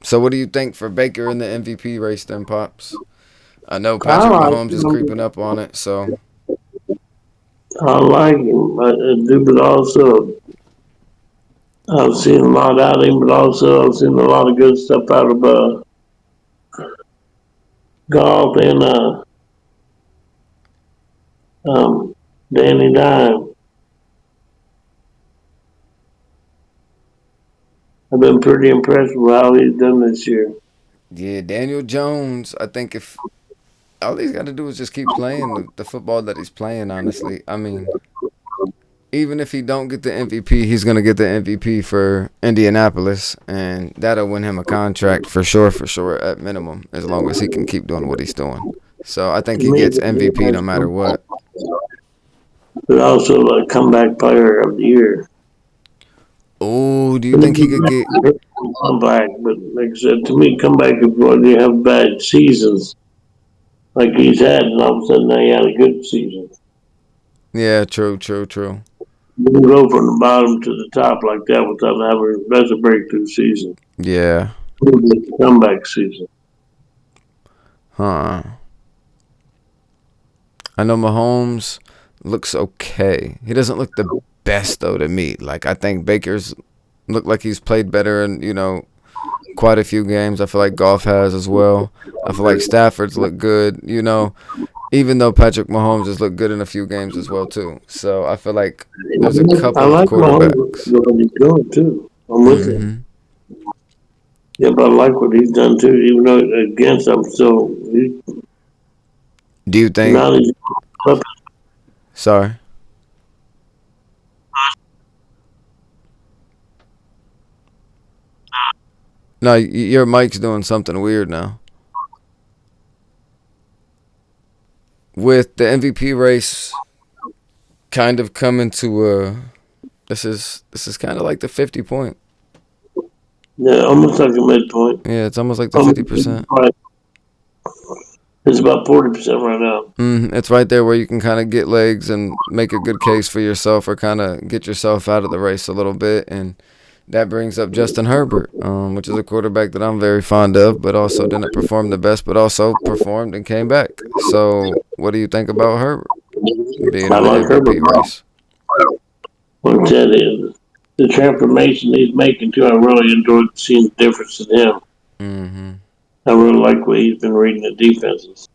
So what do you think for Baker in the MVP race then, Pops? I know I Patrick like Mahomes is him. creeping up on it, so I like him. I do, but also I've seen a lot out of him, but also I've seen a lot of good stuff out of golf and um, Danny Dime. I've been pretty impressed with how he's done this year. yeah, Daniel Jones. I think if all he's got to do is just keep playing the football that he's playing. Honestly, I mean, even if he don't get the MVP, he's gonna get the MVP for Indianapolis, and that'll win him a contract for sure at minimum, as long as he can keep doing what he's doing. So I think To he me, gets MVP no matter what. but also a comeback player of the year. Oh, do you And think he could get? comeback, but like I said, to me, comeback is when you have bad seasons like he's had, and all of a sudden now he had a good season. Yeah, true, true, true. You can go from the bottom to the top like that without having that's a breakthrough season. Yeah, It's a comeback season. huh? I know Mahomes looks okay. He doesn't look the best though to me. Like I think Baker's looked like he's played better in quite a few games. I feel like Goff has as well. I feel like Stafford's looked good. Even though Patrick Mahomes has looked good in a few games as well too. So I feel like there's a I couple of like Mahomes quarterbacks. what he's doing too. I'm with him. Hmm. Yeah, but I like what he's done too. Even though against I'm still Do you think? not as Sorry. No, your mic's doing something weird now. With the MVP race kind of coming to this is kind of like the 50 point. yeah, almost like a midpoint. Yeah, it's almost like the Almost 50%. It's about 40% right now. It's right there where you can kind of get legs and make a good case for yourself, or kind of get yourself out of the race a little bit. And that brings up Justin Herbert, which is a quarterback that I'm very fond of, but also didn't perform the best, but also performed and came back. So, what do you think about Herbert being I in the like Herbert. MVP race? What that is, the transformation he's making too. I really enjoyed seeing the difference in him. Hmm. I really like what he's been reading the defenses.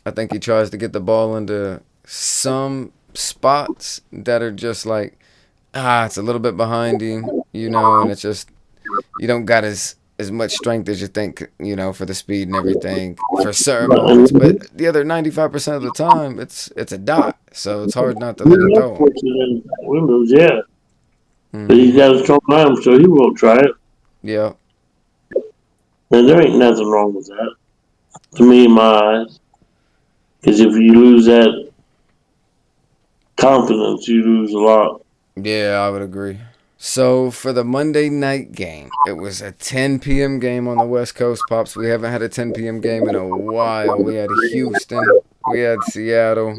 I think he tries to get the ball into some spots that are just like, it's a little bit behind him, and it's just you don't got as much strength as you think, for the speed and everything for certain But moments. But the other 95% of the time, it's a dot, so it's hard not to let him throw him. in windows, yeah. But he's Hmm. got a strong arm, so he will try it. Yeah, And there ain't nothing wrong with that, to me, in my eyes. Because if you lose that confidence, you lose a lot. yeah, I would agree. So for the Monday night game, it was a 10 p.m. game on the West Coast, Pops. We haven't had a 10 p.m. game in a while. We had Houston, we had Seattle.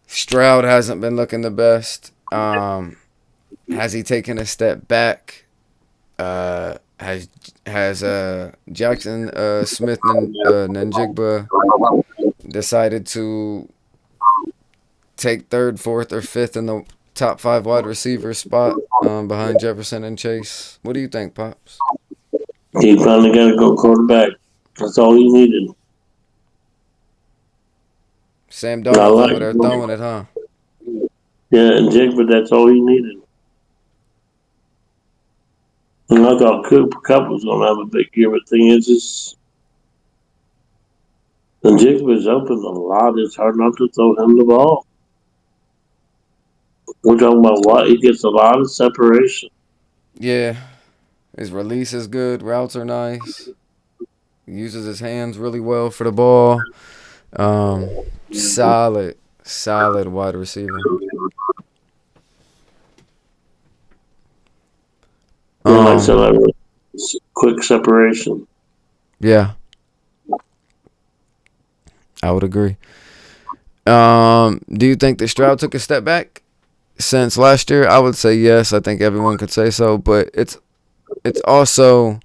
Stroud hasn't been looking the best. Has he taken a step back? Has Jackson Smith Nanjigba decided to take third, fourth, or fifth in the top five wide receiver spot, behind Jefferson and Chase? What do you think, Pops? He finally got to go quarterback. That's all he needed. Sam And I Darnold's like over there throwing it, huh? yeah, and Jigba, that's all he needed. And I thought Cooper Cup was going to have a big year, but the thing is, and Jigba's open a lot. It's hard not to throw him the ball. We're talking about what? He gets a lot of separation. Yeah, his release is good. Routes are nice. He uses his hands really well for the ball. Um, solid, solid wide receiver. And like I said, Um, quick separation. yeah, I would agree. Do you think that Stroud took a step back since last year, I would say yes. I think everyone could say so, but it's also,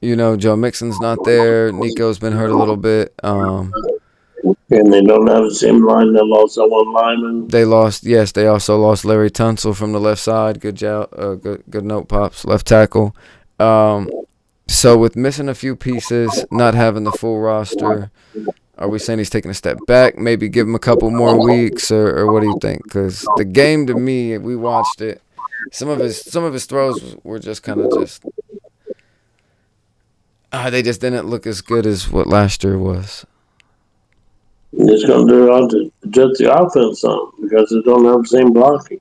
Joe Mixon's not there. Nico's been hurt a little bit. And they don't have the same line. They lost that one lineman. They lost. Yes, they also lost Larry Tunsil from the left side. Good job. Good note, pops. Left tackle. Um, so with missing a few pieces, not having the full roster, are we saying he's taking a step back? Maybe give him a couple more weeks, or what do you think? Because the game to me, we watched it. Some of his throws were just kind of just. They just didn't look as good as what last year was. It's going to do all to adjust the offense on because they don't have the same blocking.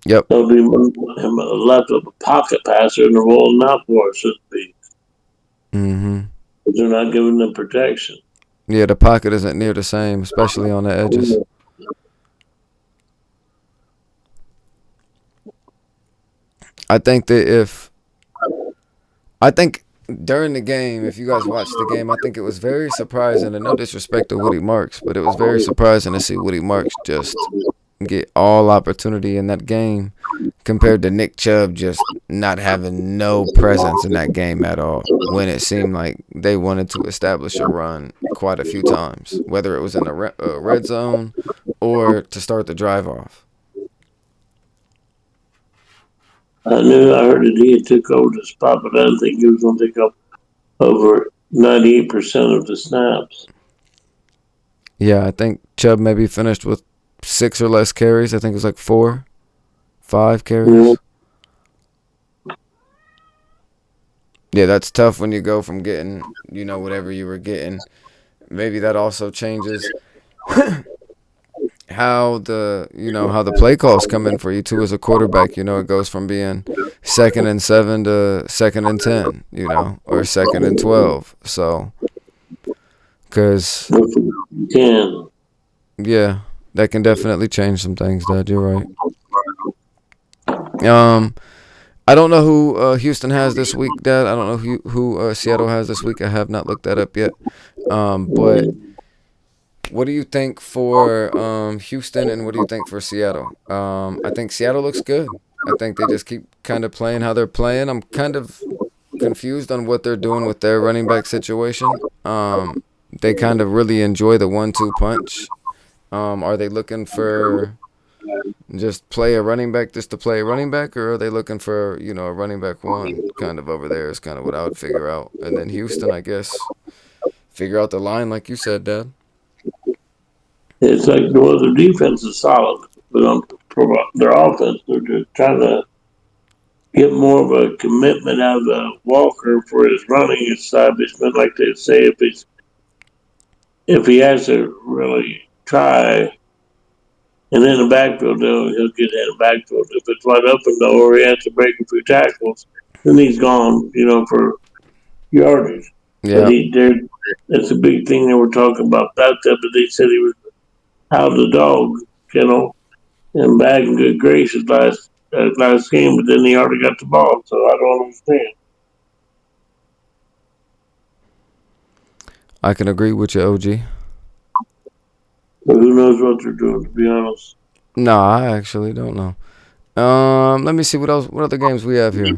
Yep. There'll be him left of a pocket passer in the role not for it should be. Mm-hmm. But they're not giving them protection. Yeah, the pocket isn't near the same, especially on the edges. I think that if I think during the game, if you guys watched the game, I think it was very surprising, and no disrespect to Woody Marks, but it was very surprising to see Woody Marks just get all opportunity in that game compared to Nick Chubb just not having no presence in that game at all when it seemed like they wanted to establish a run quite a few times, whether it was in the red zone or to start the drive off. I heard that he had took over the spot, but I didn't think he was going to take up over 98% of the snaps. Yeah, I think Chubb maybe finished with six or less carries. I think it was like 5 You carries. Yeah, that's tough when you go from getting, whatever you were getting. Maybe that also changes how the play calls come in for you too as a quarterback. It goes from being 2nd and 7 to 2nd and 10, or 2nd and 12. So, cause can. yeah, that can definitely change some things. Dad, you're right. Um, I don't know who Houston has this week, Dad. I don't know who Seattle has this week. I have not looked that up yet. But what do you think for Houston, and what do you think for Seattle? I think Seattle looks good. I think they just keep kind of playing how they're playing. I'm kind of confused on what they're doing with their running back situation. They kind of really enjoy the 1-2 punch. Are they looking for just play a running back just to play a running back, or are they looking for a running back one kind of over there? Is kind of what I would figure out. And then Houston, I guess, figure out the line like you said, Dad. It's like their defense is solid, but on their offense, they're just trying to get more of a commitment out of Walker for his running establishment. Like they say, if he has to really try, and in the backfield, he'll get in the backfield. If it's wide open though, or he has to break a few tackles, then he's gone. For yardage. But Yeah, that's a big thing they were talking about that. But they said he was out of the dog, and back in good graces last game, but then he already got the ball, so I don't understand. I can agree with you, OG. But who knows what they're doing? To be honest, No, I actually don't know. Let me see what else. What other games we have here?